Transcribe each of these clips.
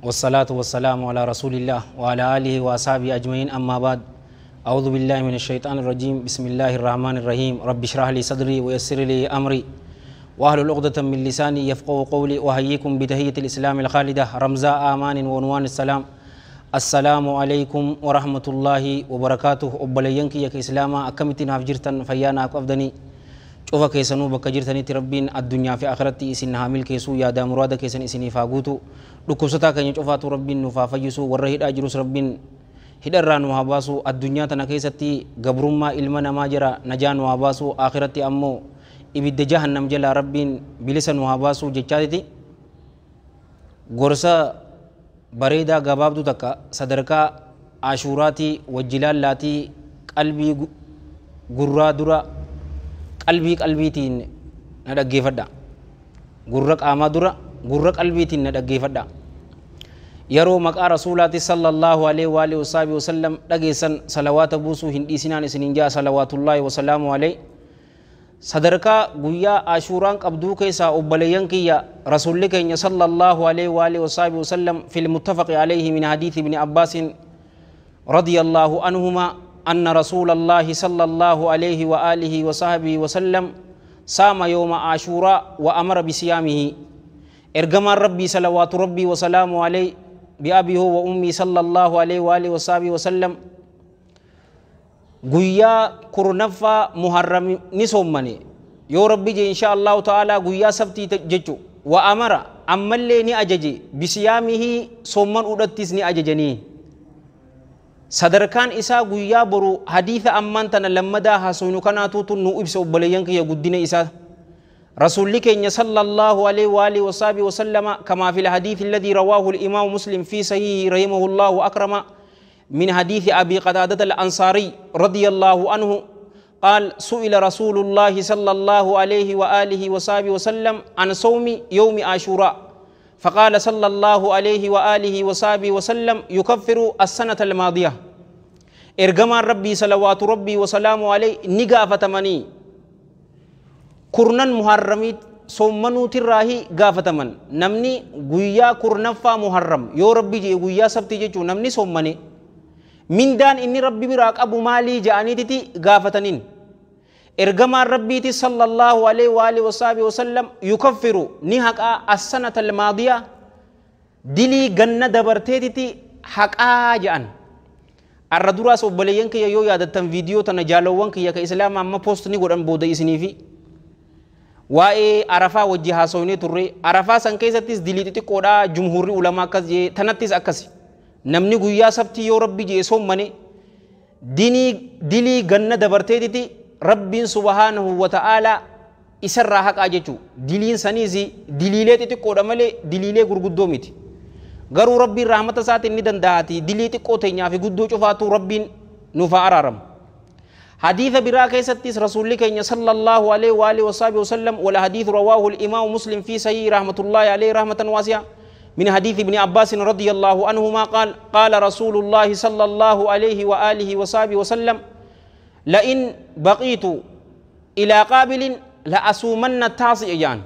والصلاة والسلام على رسول الله وعلى آله وأصحابه أجمعين أما بعد أعوذ بالله من الشيطان الرجيم بسم الله الرحمن الرحيم رب اشرح لي صدري ويسر لي أمري واحلل عقدة من لساني يفقهوا قولي وأحييكم بتحية الإسلام الخالدة رمزاء آمان وعنوان السلام السلام عليكم ورحمة الله وبركاته وبلينك يا إسلاما أكمتنا فجرتا فيانا أفدني شوف كيسنو بك جرتني تربين الدنيا في آخرتي إسن حامل كيسو يا دا مراد كيسن إسني فاغوتو لكوستا كن شوفاتو ربين نفافيسو ورهيد أجرس ربين هدران وهاباسو الدنيا تنكيستي قبرما إلمنا ماجرا نجان وهاباسو آخرتي أمو إبد جهنم جلا ربين بلسن وهاباسو جتشاتي غرسا بريدا غبابدو تكا صدركا عاشوراتي وجلالاتي قلبي غرا درا qalbiitiin na dhaggeeffadha gurra qaamaa dura gurra qalbiitiin na dhaggeeffadha yeroo maqaa rasuulaati sallallahu alaihi wa alihi wasallam dhageessan salawaata buusuu hin dhiisinaan isiniin jaa salawaatullaahi wa salaamu alaihi sadarkaa guyyaa ashuuraan qabduu keessaa obboleeyyan kiyya rasuulli keenya sallallahu alaihi wa alihi wasallam fil muttafaqi alaihi min hadiisi ibn abbaasin radiyallahu anhuma أن رسول الله صلى الله عليه وآله وصحبه وسلم صام يوم عاشوراء وأمر بصيامه إرجم ربي صلوات ربي وسلام عليه بأبيه وأمي صلى الله عليه وآله وصحبه وسلم قويا كرنفا محرم نسومني يو ربي إن شاء الله تعالى قويا سبتي تججو وأمر أملي أججي بصيامه صومن أدتسني أججني sadarkaan isaa guyyaa boru hadiisa ammaan tana lammadaa haasofnu kanaatuutu nu ibsa obboleeyyan kiyya guddina isaa rasuulli keenya sallallahu alaihi wa alihi wa sallama kamaa fil hadiisi alladhi rawaahu al-imaamu muslim fi sahihi rahimahullahu akrama min hadiisi abi qataadata al-ansaari radiyallahu anhu قال سئل رسول الله صلى الله عليه وآله وسلم عن صوم يوم عاشوراء فقال صلى الله عليه وآله وسلم يكفر السنة الماضية إرجما ربي صلوات ربي وسلام عليه نقافة مني كرنن محرميت صومنو تراهي قافة من نمني قويا كرنفا محرم يو ربي جي قويا سبتي جيجو نمني صومني من دان إني ربي براك أبو مالي جاني تتي قافتنين إرجما ربي صلى الله عليه وآله وسلم يكفر نهك السنة الماضية دلي جنة دبرتيتي حق آجان الردراس وبلينك يو يادتن فيديو تنجالوانك يا كإسلام أما بوستني قرآن بودا يسنيفي واي عرفا وجهها سوني تري عرفا سنكيستيس دليتي قودا جمهور علماء كذي تنتيس أكسي نمني قويا سبتي يو ربي جيسوم مني دلي جنة دبرتيتي ربي سبحانه وتعالى إسرّا حق أجتو دلين سنيزي دليلة تقول أمله دليلة غرقدو ميت غرو ربي رحمة سات الندن دهاتي دليلة قوتينيا في قدو شفاتو ربي نفعرارم حديث براكة ستيس رسول الله صلى الله عليه وآله وسلم ولا حديث رواه الإمام مسلم في صحيح رحمة الله عليه رحمة واسعة من حديث ابن عباس رضي الله عنهما قال رسول الله صلى الله عليه وآله وسلم لئن بقيت إلى قابل لأصومن التاسع جان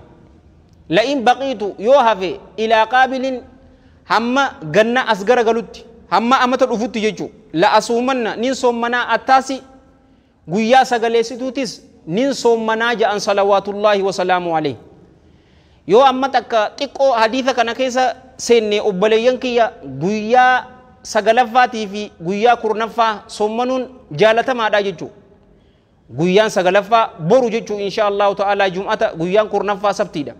لئن بقيت يوهفي إلى قابل هما جنة أصغر قلت هما أمت الأفوت يجو لأصومن ننصومنا التاسع قويا سغليسيتوتيس ننصومنا جان صلوات الله وسلامه عليه يو أمتك تقو حديثك أنا كيسا سيني أبليين كيا قويا sagalaffaati fi guyyaa kurnaffaa sommanuun jaalatamaadha jechuu guyyaan sagalaffaa boru jechuu insha Allahu ta'ala jum'ata guyyaan kurnaffaa sabtiidha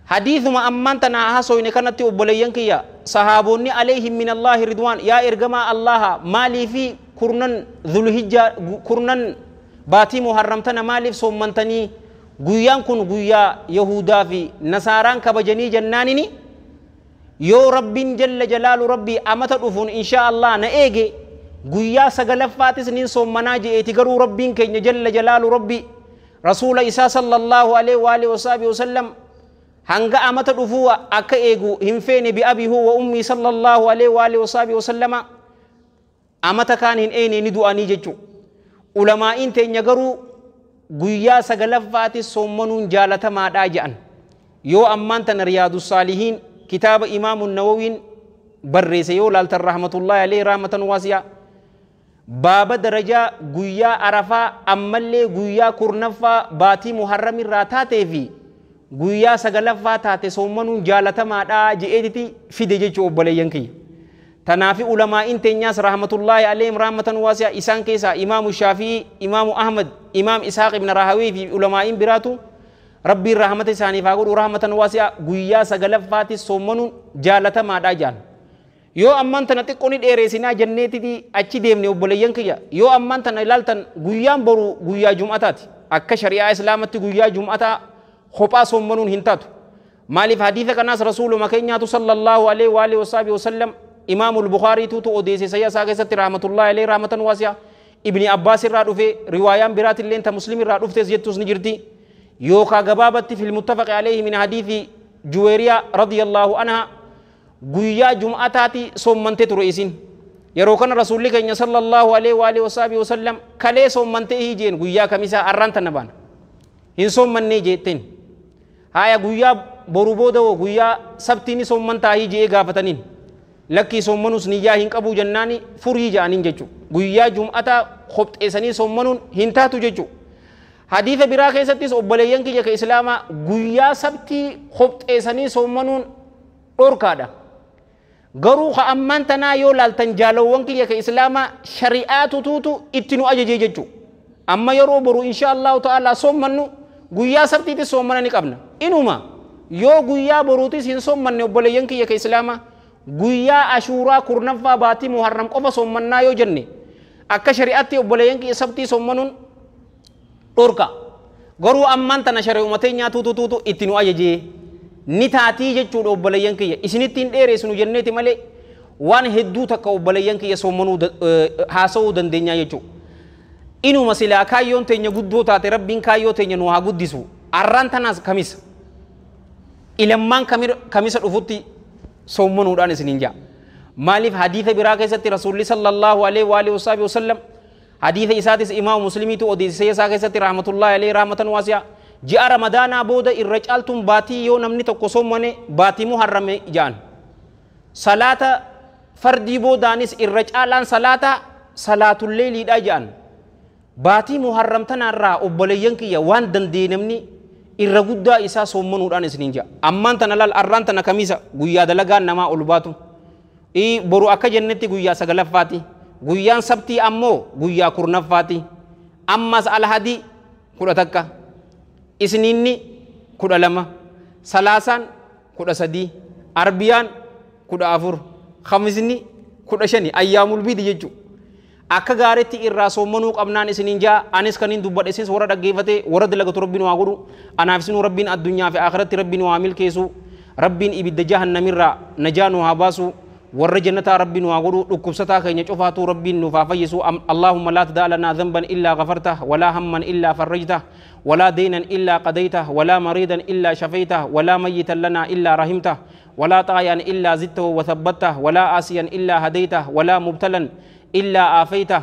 hadiithuma ammaan tana haasoyne kanatti obboleeyyan kiyya sahaabonni alayhim min Allahi ridwaan yaa ergamaa Allaha maalii fi kurnan dhulhijja kurnan baatii muharramtana maaliif sommantanii guyyaan kun guyyaa yahudaa fi nasaaraan kabajanii jannaanini yoo rabbiin jalla jalaalu rabbii amata dhufuun insha Allah na eege guyyaa sagalaffaatis nin sommanaa je'eeti garuu rabbiin keenya jalla jalaalu rabbii rasuula isaa sallallahu alaihi wa alihi wasallam hanga amata dhufuu akka eegu hin feene bi abihu wa ummi sallallahu alaihi wa alihi wasallama amata kaan hin eene ni du'anii jechu ulamaa'iin teenya garuu guyyaa sagalaffaatis sommanuun jaalatamaadhaa je'an yoo ammaan tana riyaadu saalihiin كتاب إمام النووي بريس يو لالتر رحمة الله عليه رحمة واسعة باب درجة قويا عرفا أمالي قويا كورنفا باتي محرم الراتاتي في قويا سغلفا تاتي سومنو جالتا مادا جئتي في دجيجو بلينكي تنافي علماء تنياس رحمة الله عليهم رحمة واسعة إسان كيسا إمام الشافعي إمام أحمد إمام إسحاق بن راهوي في علماء براتو ربي رحمة ساني فاقول رحمة واسعة قويا سغلفا سومنو جالتا مادا جان yoo amman tana xiqqooni dheereessinaa jenneetiti achi deemne obboleeyyan kiyya yoo amman tana ilaaltan guyyaan boru guyyaa jum'ataati akka shari'aa islaamatti guyyaa jum'ataa kophaa soommanuun hin taatu maaliif hadiisa kanaas rasuuluma keenyaatu sallallahu alaihi wa alihi wasallam imaamul bukhaariituutu odeesse sayya isaa keessatti rahmatullahi alaihi rahmatan waasi'a ibni abbaas irraa dhufe riwaayaan biraatillee ta muslim irraa dhuftes jettus ni jirti yookaa gabaabatti fil muttafaqi alaihi min hadiisi juweeriyaa radiyallahu anha guyyaa jum'ataati soommante ture isin yeroo kana rasuulli keenya sallallahu alaihi wa alihi wasallam kalee soommante hijeen guyyaa kamisaa arraan tana baan hin soommanne jeetten haya guyyaa boru booda guyyaa sabtiini soommantaa hijee gaafataniin lakkii soommanus niyyaa hin qabu jennaani furii ja'aniin jechu guyyaa jum'ataa qopheessanii soommanuun hin taatu jechu hadiisa biraa keessattis obboleeyyan kiyya ka islaamaa guyyaa sabtii qopheessanii soommanuun dhorkaadha garuu ka amman tanaa yoo laaltan jaalawwan kiyya ka islaamaa shari'aatu tuutu itti nu ajajee jechu amma yeroo boru insha allahu ta'ala soommannu guyyaa sabtiitti soommana ni qabna inuma yoo guyyaa boruutis hin soommanne obboleeyyan kiyya ka islaamaa guyyaa ashuuraa kurnaffaa baatii muharram qofa soommannaa yoo jenne akka shari'aatti obboleeyyan kiyya sabtii soommanuun dhorka garuu amman tana shari'uma teenyaa tuutu itti nu ajajee ni taatii jechuudha obboleeyyan kiyya isinittiin dheereessinu jenneeti malee waan hedduu takka obboleeyyan kiyya soommanuu haasa'uu dandeenyaa jechuudha inuma silaa kaayyoon teenya guddoo taate rabbiin kaayyoo teenya nu haa guddisu arraan tanaas kamisa ilammaan kamisa dhufutti soommanuudhaan isiniin jaa maaliif hadiisa biraa keessatti rasuulli sallallahu alaihi wa alihi wasallam hadiisa isaatis imaamu muslimiitu odeessee isaa keessatti rahmatullahi alaihi rahmatan waasi'a ji'a ramadaanaa booda irra caaltuun baatii yoo namni tokko soomane baatii muharrame ja'an salaata fardii boodaanis irra caalaan salaata salaatullee liidhaa ja'an baatii muharramtanaarraa obboleeyyan kiyya waan dandeenye namni irra guddaa isaa soommanuudhaan isiniin ja'a ammaan tana laal arraan tana kamisa guyyaa dalagaan namaa ol baatu boru akka jennetti guyyaa sagalaffaati guyyaan sabtii ammoo guyyaa kurnaffaati ammas alhadii kudha takka isniinni kudha lama salaasaan kudha sadii arbiyaan kudha afur khamisni kudha shani ayyaamul biidi jechu akka gaaritti irraa soommanuu qabnaan isiniin jaa anis kanin dubbadhesis warra dhaggeeffate warra dalagatu rabbiin waa godhu anaafisinu rabbiin addunyaa fi akhiratti rabbiin waa milkeessu rabbiin ibidda jahannamirraa najaa nu haa baasu warra jannataa rabbiin waa godhu dhukkubsataa keenya cufaatu rabbiin nuuf haa fayyisu allahumma laa tadaa lanaa dhanban illaa ghafartah walaa hamman illaa farrajtah ولا دينا إلا قضيته ولا مريضا إلا شفيته ولا ميتا لنا إلا رحمته ولا طاغيا إلا زدته وثبته ولا آسيا إلا هديته ولا مبتلا إلا آفيته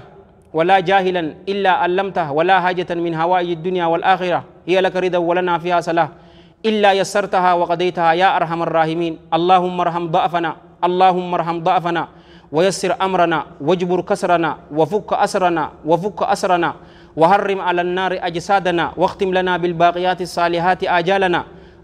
ولا جاهلا إلا علمته ولا حاجة من هوائج الدنيا والآخرة هي لك رضا ولنا فيها صلاح إلا يسرتها وقضيتها يا أرحم الراحمين اللهم ارحم ضعفنا اللهم ارحم ضعفنا ويسر أمرنا واجبر كسرنا وفك أسرنا وفك أسرنا وحرم على النار أجسادنا واختم لنا بالباقيات الصالحات آجالنا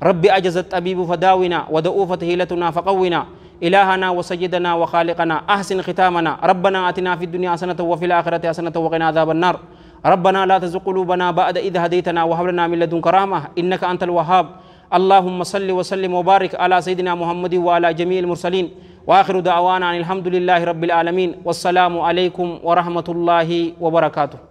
ربي أجز الطبيب فداونا ودؤوفت هيلتنا فقونا إلهنا وسيدنا وخالقنا أحسن ختامنا ربنا آتنا في الدنيا حسنة وفي الآخرة حسنة وقنا عذاب النار ربنا لا تزغ قلوبنا بعد إذ هديتنا وهب لنا من لدنك رحمة إنك أنت الوهاب اللهم صل وسلم وبارك على سيدنا محمد وعلى جميع المرسلين وآخر دعوانا الحمد لله رب العالمين والسلام عليكم ورحمة الله وبركاته